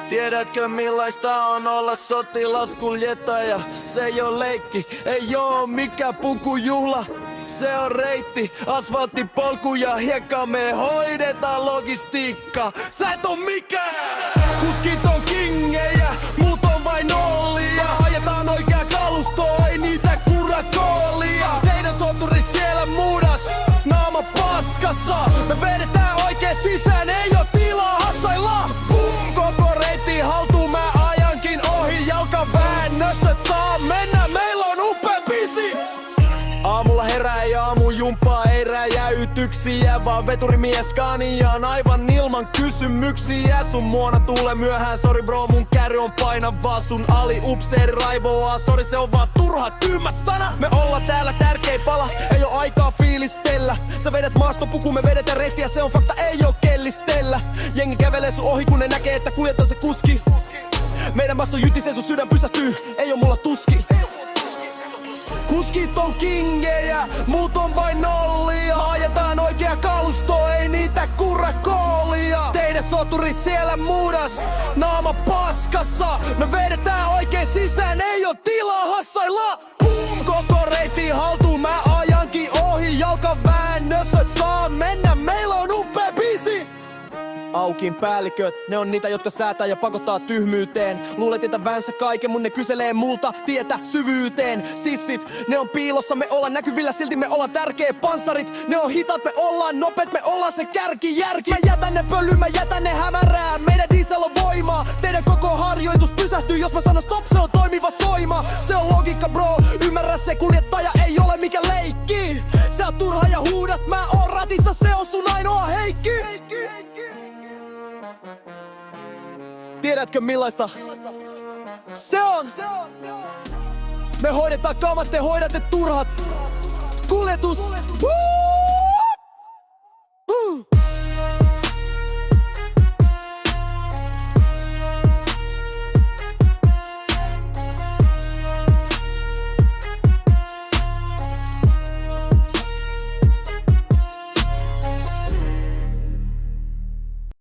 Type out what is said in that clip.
Tiedätkö millaista on olla sotilaskuljettaja? Se ei oo leikki, ei oo mikä pukujuhla. Se on reitti, asfalttipolku ja hiekka, me hoidetaan logistiikka. Sä et oo mikään! Kuskit on kingejä, muut on vain nollia. Ajetaan oikea kalusto, ei niitä kurakoolia. Teidän soturit siellä muudas, naama paskassa. Me vedetään oikein sisään, ei oo tilaa hassailla. Boom, koko reitti haltuun, mä ajankin ohi jalkaväännössä. Et saa mennä, meillä on upea bisi. Aamulla herää ja aamujumppaa ei räjäytyksiä, vaan veturimies Scaniaan aivan ilman kysymyksiä. Sun muona tulee myöhään, sorry bro, mun kärry on painavaa. Sun aliupseeri raivoaa, sorry se on vaan turha tyhmä sana. Me ollaan täällä tärkein pala, ei oo aikaa fiilistellä. Sä vedät maastopuku, me vedetään rehtiä, se on fakta, ei oo kellistellä. Jengi kävelee sun ohi, kun ne näkee, että kuljetaan se kuski. Meidän massa jytisee, sun sydän pysähtyy, ei oo mulla tuski. Kuskit on kingejä, muut on vain nollia. Ajetaan oikea kalusto, ei niitä kurakoolia. Teidän soturit siellä muudas, naama paskassa. Me vedetään oikein sisään, ei oo tilaa hassailla. Boom, koko reitti haltuun, mä ajankin ohi jalkaväännössä. Et saa mennä, meillä on upea biisi. Aukin päälliköt, ne on niitä, jotka säätää ja pakottaa tyhmyyteen. Luulet tietävänsä kaiken, mun ne kyselee multa tietä syvyyteen. Sissit, ne on piilossa, me ollaan näkyvillä, silti me ollaan tärkeä panssarit. Ne on hitaat, me ollaan nopeet, me ollaan se kärkijärki. Mä jätän ne pölyyn, mä jätän ne hämärää. Meidän diesel on voimaa, teidän koko harjoitus pysähtyy. Jos mä sanon stop, se on toimiva soima. Se on logiikka bro, ymmärrä se, kuljettaja ei ole mikä leikki. Sä oot turha ja huudat, mä oon ratissa, se on sun ainoa Heikki. Tiedätkö millaista se on? Me hoidetaan kamat, te hoidatte turhat. Kuljetus! Woo!